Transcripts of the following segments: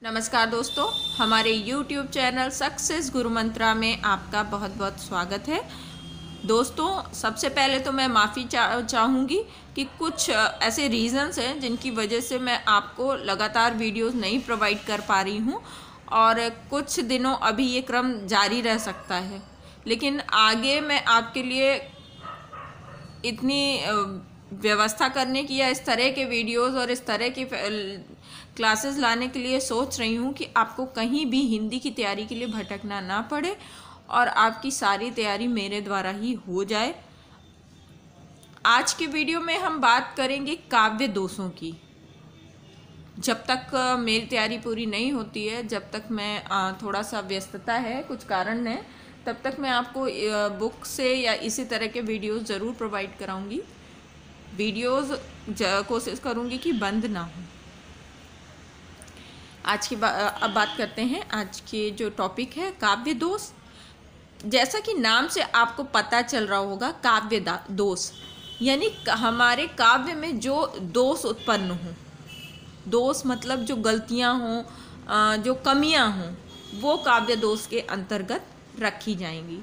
नमस्कार दोस्तों, हमारे YouTube चैनल सक्सेस गुरु मंत्रा में आपका बहुत बहुत स्वागत है। दोस्तों, सबसे पहले तो मैं माफ़ी चाहूँगी कि कुछ ऐसे रीज़न्स हैं जिनकी वजह से मैं आपको लगातार वीडियोस नहीं प्रोवाइड कर पा रही हूँ और कुछ दिनों अभी ये क्रम जारी रह सकता है, लेकिन आगे मैं आपके लिए इतनी व्यवस्था करने की या इस तरह के वीडियोस और इस तरह की क्लासेस लाने के लिए सोच रही हूँ कि आपको कहीं भी हिंदी की तैयारी के लिए भटकना ना पड़े और आपकी सारी तैयारी मेरे द्वारा ही हो जाए। आज की वीडियो में हम बात करेंगे काव्य दोषों की। जब तक मेरी तैयारी पूरी नहीं होती है, जब तक मैं थोड़ा सा व्यस्तता है, कुछ कारण है, तब तक मैं आपको बुक से या इसी तरह के वीडियोस ज़रूर प्रोवाइड कराऊंगी। वीडियोस कोशिश करूंगी कि बंद ना हो। आज की अब बात करते हैं। आज के जो टॉपिक है काव्य दोष। जैसा कि नाम से आपको पता चल रहा होगा, काव्य दोष यानी हमारे काव्य में जो दोष उत्पन्न हों। दोष मतलब जो गलतियां हों, जो कमियां हों, वो काव्य दोष के अंतर्गत रखी जाएंगी।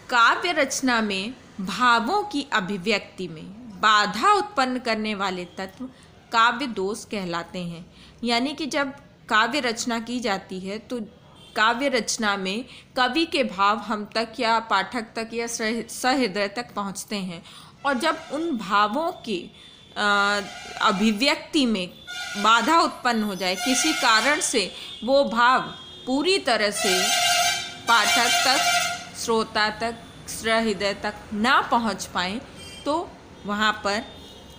काव्य रचना में भावों की अभिव्यक्ति में बाधा उत्पन्न करने वाले तत्व काव्य दोष कहलाते हैं। यानी कि जब काव्य रचना की जाती है तो काव्य रचना में कवि के भाव हम तक या पाठक तक या सहृदय तक पहुंचते हैं, और जब उन भावों के अभिव्यक्ति में बाधा उत्पन्न हो जाए, किसी कारण से वो भाव पूरी तरह से पाठक तक, श्रोता तक, सहृदय तक ना पहुंच पाए, तो वहाँ पर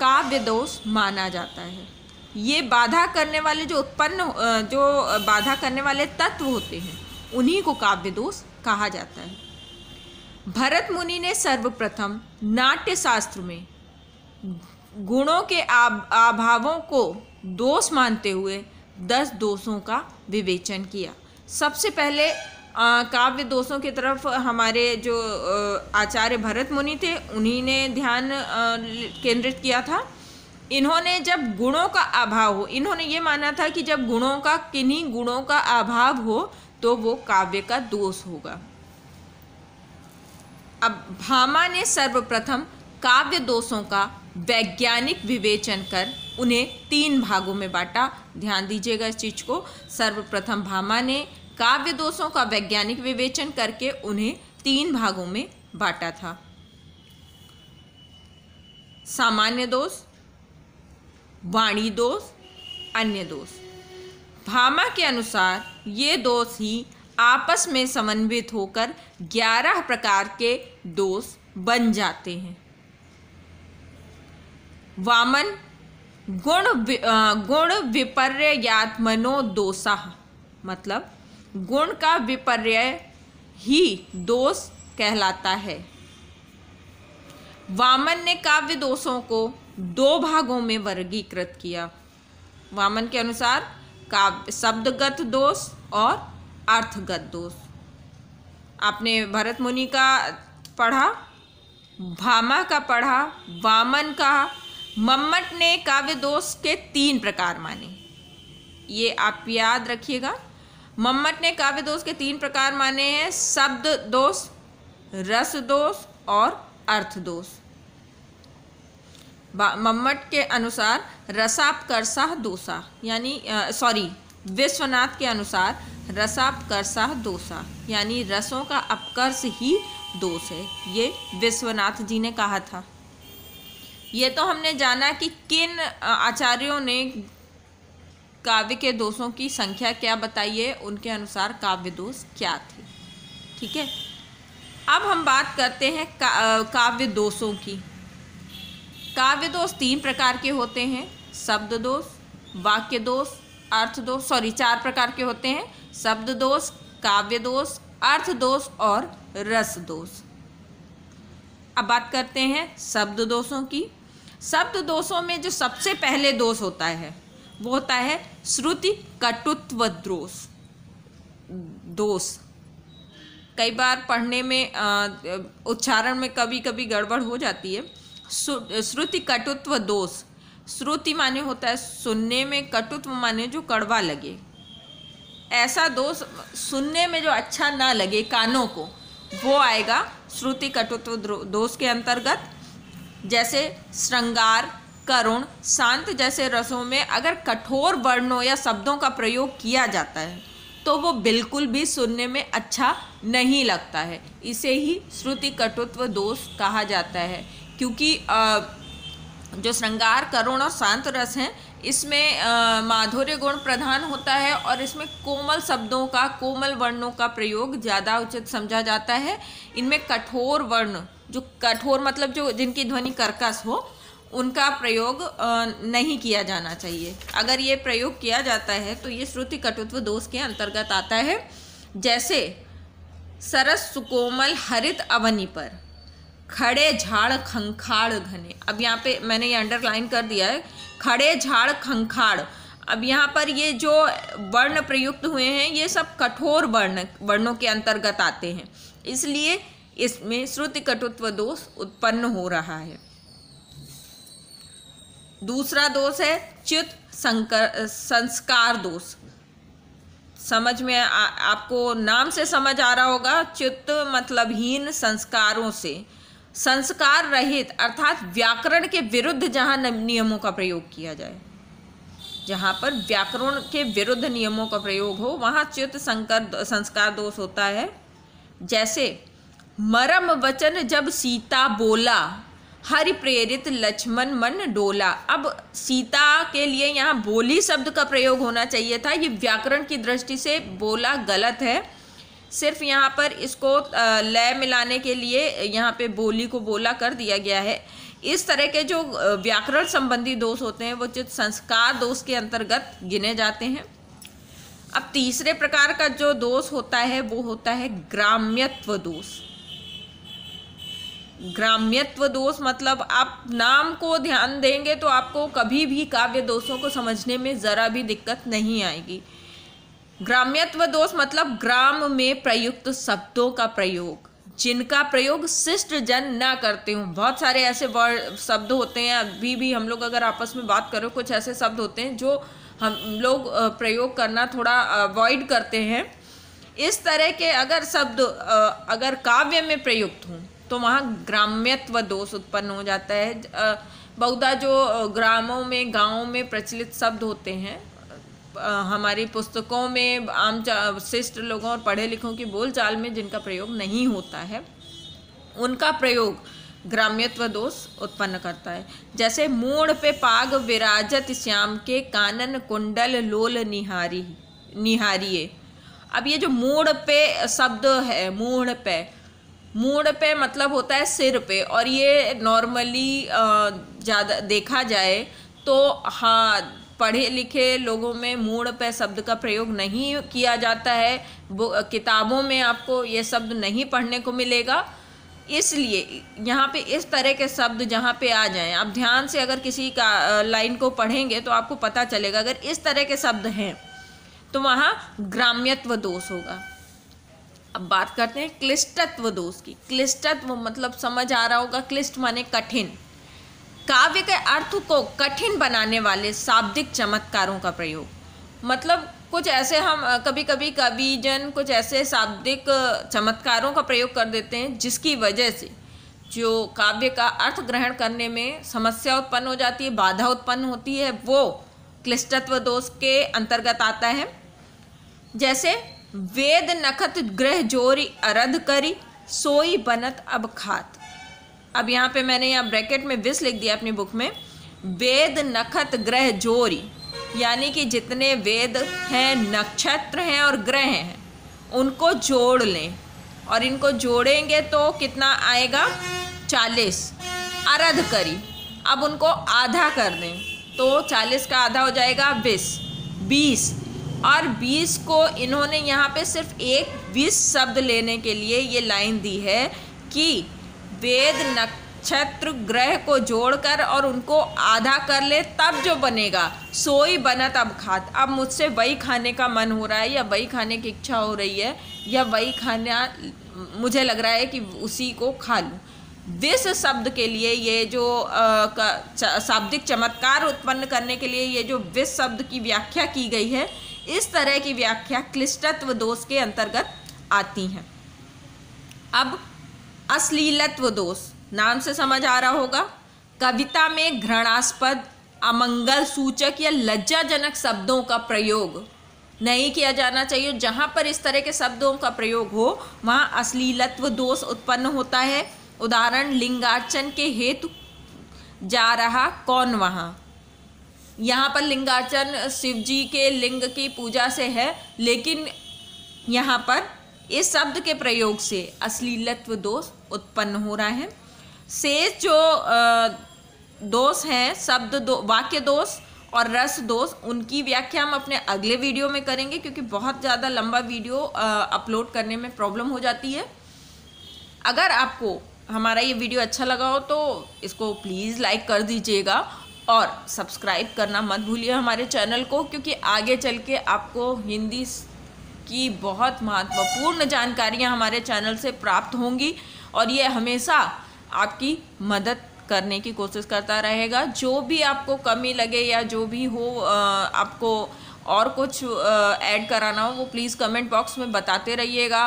काव्य दोष माना जाता है। ये बाधा करने वाले जो बाधा करने वाले तत्व होते हैं, उन्हीं को काव्य दोष कहा जाता है। भरत मुनि ने सर्वप्रथम नाट्य शास्त्र में गुणों के अभावों को दोष मानते हुए 10 दोषों का विवेचन किया। सबसे पहले काव्य दोषों की तरफ हमारे जो आचार्य भरत मुनि थे, उन्हीं ने ध्यान केंद्रित किया था। इन्होंने जब गुणों का अभाव हो, इन्होंने ये माना था कि जब किन्हीं गुणों का अभाव हो तो वो काव्य का दोष होगा। अब भामा ने सर्वप्रथम काव्य दोषों का वैज्ञानिक विवेचन कर उन्हें 3 भागों में बांटा। ध्यान दीजिएगा इस चीज को। सर्वप्रथम भामा ने काव्य दोषों का वैज्ञानिक विवेचन करके उन्हें 3 भागों में बांटा था। सामान्य दोष, वाणी दोष, अन्य दोष। भामा के अनुसार ये दोष ही आपस में समन्वित होकर 11 प्रकार के दोष बन जाते हैं। वामन गुण विपर्ययात्मनो दोषः, मतलब गुण का विपर्य ही दोष कहलाता है। वामन ने काव्य दोषों को 2 भागों में वर्गीकृत किया। वामन के अनुसार काव्य शब्दगत दोष और अर्थगत दोष। आपने भरत मुनि का पढ़ा, भामा का पढ़ा, वामन का। मम्मट ने काव्य दोष के 3 प्रकार माने। ये आप याद रखिएगा। मम्मट ने काव्य दोष के 3 प्रकार माने हैं: शब्द दोष, रस दोष और अर्थ दोष। मम्मट के अनुसार रसापकर्षा दोषा, यानी विश्वनाथ के अनुसार रसापकर्षा दोषा, यानी रसों का अपकर्ष ही दोष है। ये विश्वनाथ जी ने कहा था। ये तो हमने जाना कि किन आचार्यों ने काव्य के दोषों की संख्या क्या बताई है, उनके अनुसार काव्य दोष क्या थे। ठीक है, अब हम बात करते हैं काव्य दोषों की। काव्य दोष 3 प्रकार के होते हैं: शब्द दोष, वाक्य दोष, अर्थ दोष। 4 प्रकार के होते हैं: शब्द दोष, काव्य दोष, अर्थ दोष और रस दोष। अब बात करते हैं शब्द दोषों की। शब्द दोषों में जो सबसे पहले दोष होता है वो होता है श्रुति कटुत्व दोष। कई बार पढ़ने में उच्चारण में कभी कभी गड़बड़ हो जाती है। श्रुति कटुत्व दोष श्रुति माने होता है सुनने में, कटुत्व माने जो कड़वा लगे, ऐसा दोष सुनने में जो अच्छा ना लगे कानों को, वो आएगा श्रुति कटुत्व दोष के अंतर्गत। जैसे श्रृंगार, करुण, शांत जैसे रसों में अगर कठोर वर्णों या शब्दों का प्रयोग किया जाता है तो वो बिल्कुल भी सुनने में अच्छा नहीं लगता है। इसे ही श्रुति कटुत्व दोष कहा जाता है, क्योंकि जो श्रृंगार, करुण और शांत रस हैं इसमें माधुर्य गुण प्रधान होता है और इसमें कोमल शब्दों का, कोमल वर्णों का प्रयोग ज़्यादा उचित समझा जाता है। इनमें कठोर वर्ण, जो कठोर मतलब जो जिनकी ध्वनि कर्कश हो, उनका प्रयोग नहीं किया जाना चाहिए। अगर ये प्रयोग किया जाता है तो ये श्रुति कटुत्व दोष के अंतर्गत आता है। जैसे सरस सुकोमल हरित अवनी पर खड़े झाड़ खंखाड़ घने। अब यहाँ पे मैंने ये अंडरलाइन कर दिया है, खड़े झाड़ खंखाड़। अब यहाँ पर ये जो वर्ण प्रयुक्त हुए हैं ये सब कठोर वर्णों के अंतर्गत आते हैं, इसलिए इसमें श्रुति कटुत्व दोष उत्पन्न हो रहा है। दूसरा दोष है च्युत संस्कार दोष। समझ में आपको नाम से समझ आ रहा होगा, च्युत मतलब हीन, संस्कारों से, संस्कार रहित अर्थात व्याकरण के विरुद्ध जहाँ नियमों का प्रयोग किया जाए, जहाँ पर व्याकरण के विरुद्ध नियमों का प्रयोग हो वहाँ च्युत संस्कार दोष होता है। जैसे मरम वचन जब सीता बोला, हरि प्रेरित लक्ष्मण मन डोला। अब सीता के लिए यहाँ बोली शब्द का प्रयोग होना चाहिए था, ये व्याकरण की दृष्टि से बोला गलत है। सिर्फ यहाँ पर इसको लय मिलाने के लिए यहाँ पे बोली को बोला कर दिया गया है। इस तरह के जो व्याकरण संबंधी दोष होते हैं वो च्युत संस्कार दोष के अंतर्गत गिने जाते हैं। अब तीसरे प्रकार का जो दोष होता है वो होता है ग्राम्यत्व दोष। ग्राम्यत्व दोष मतलब आप नाम को ध्यान देंगे तो आपको कभी भी काव्य दोषों को समझने में ज़रा भी दिक्कत नहीं आएगी। ग्राम्यत्व दोष मतलब ग्राम में प्रयुक्त शब्दों का प्रयोग, जिनका प्रयोग शिष्ट जन ना करते हों। बहुत सारे ऐसे शब्द होते हैं, अभी भी हम लोग अगर आपस में बात करें, कुछ ऐसे शब्द होते हैं जो हम लोग प्रयोग करना थोड़ा अवॉइड करते हैं। इस तरह के अगर शब्द अगर काव्य में प्रयुक्त हों तो वहाँ ग्राम्यत्व दोष उत्पन्न हो जाता है। बहुधा जो ग्रामों में, गाँवों में प्रचलित शब्द होते हैं, हमारी पुस्तकों में आम शिष्ट लोगों और पढ़े लिखों की बोलचाल में जिनका प्रयोग नहीं होता है, उनका प्रयोग ग्राम्यत्व दोष उत्पन्न करता है। जैसे मूढ़ पे पाग विराजत श्याम के, कानन कुंडल लोल निहारिये। अब ये जो मूढ़ पे शब्द है, मूढ़ पे मतलब होता है सिर पे, और ये नॉर्मली ज़्यादा देखा जाए तो हाँ, पढ़े लिखे लोगों में मूढ़ पे शब्द का प्रयोग नहीं किया जाता है। वो किताबों में आपको ये शब्द नहीं पढ़ने को मिलेगा। इसलिए यहाँ पे इस तरह के शब्द जहाँ पे आ जाएं, आप ध्यान से अगर किसी का लाइन को पढ़ेंगे तो आपको पता चलेगा, अगर इस तरह के शब्द हैं तो वहाँ ग्राम्यत्व दोष होगा। अब बात करते हैं क्लिष्टत्व दोष की। क्लिष्टत्व मतलब समझ आ रहा होगा, क्लिष्ट माने कठिन। काव्य के अर्थ को कठिन बनाने वाले शाब्दिक चमत्कारों का प्रयोग। मतलब कुछ ऐसे हम कभी कभी कविजन कुछ ऐसे शाब्दिक चमत्कारों का प्रयोग कर देते हैं जिसकी वजह से जो काव्य का अर्थ ग्रहण करने में समस्या उत्पन्न हो जाती है, बाधा उत्पन्न होती है, वो क्लिष्टत्व दोष के अंतर्गत आता है। जैसे वेद नखत ग्रह जोरी अरध करी, सोई बनत अब खात। अब यहाँ पे मैंने यहाँ ब्रैकेट में विस लिख दिया अपनी बुक में। वेद नखत ग्रह जोरी यानी कि जितने वेद हैं, नक्षत्र हैं और ग्रह हैं, उनको जोड़ लें, और इनको जोड़ेंगे तो कितना आएगा 40। अरध करी, अब उनको आधा कर दें तो 40 का आधा हो जाएगा 20। और 20 को इन्होंने यहाँ पे सिर्फ एक 20 शब्द लेने के लिए ये लाइन दी है कि वेद नक्षत्र ग्रह को जोड़कर और उनको आधा कर ले, तब जो बनेगा सोई बनत अब खात। अब मुझसे वही खाने का मन हो रहा है, या वही खाने की इच्छा हो रही है, या वही खाना मुझे लग रहा है कि उसी को खा लूँ। विष शब्द के लिए ये जो शाब्दिक चमत्कार उत्पन्न करने के लिए ये जो विष शब्द की व्याख्या की गई है, इस तरह की व्याख्या क्लिष्टत्व दोष के अंतर्गत आती हैं। अब अश्लीलत्व दोष, नाम से समझ आ रहा होगा, कविता में घृणास्पद, अमंगल सूचक या लज्जाजनक शब्दों का प्रयोग नहीं किया जाना चाहिए। जहाँ पर इस तरह के शब्दों का प्रयोग हो वहाँ अश्लीलत्व दोष उत्पन्न होता है। उदाहरण, लिंगार्चन के हेतु जा रहा कौन वहाँ। यहाँ पर लिंगार्चन शिव जी के लिंग की पूजा से है, लेकिन यहाँ पर इस शब्द के प्रयोग से अश्लीलत्व दोष उत्पन्न हो रहा है। शेष जो दोष हैं, वाक्य दोष और रस दोष, उनकी व्याख्या हम अपने अगले वीडियो में करेंगे, क्योंकि बहुत ज़्यादा लंबा वीडियो अपलोड करने में प्रॉब्लम हो जाती है। अगर आपको हमारा ये वीडियो अच्छा लगा हो तो इसको प्लीज़ लाइक कर दीजिएगा और सब्सक्राइब करना मत भूलिए हमारे चैनल को, क्योंकि आगे चल के आपको हिंदी की बहुत महत्वपूर्ण जानकारियाँ हमारे चैनल से प्राप्त होंगी और ये हमेशा आपकी मदद करने की कोशिश करता रहेगा। जो भी आपको कमी लगे या जो भी हो, आपको और कुछ ऐड कराना हो, वो प्लीज़ कमेंट बॉक्स में बताते रहिएगा।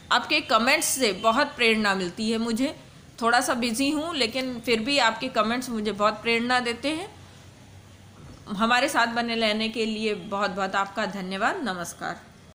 आपके कमेंट्स से बहुत प्रेरणा मिलती है मुझे। थोड़ा सा बिजी हूँ, लेकिन फिर भी आपके कमेंट्स मुझे बहुत प्रेरणा देते हैं। हमारे साथ बने रहने के लिए बहुत बहुत आपका धन्यवाद। नमस्कार।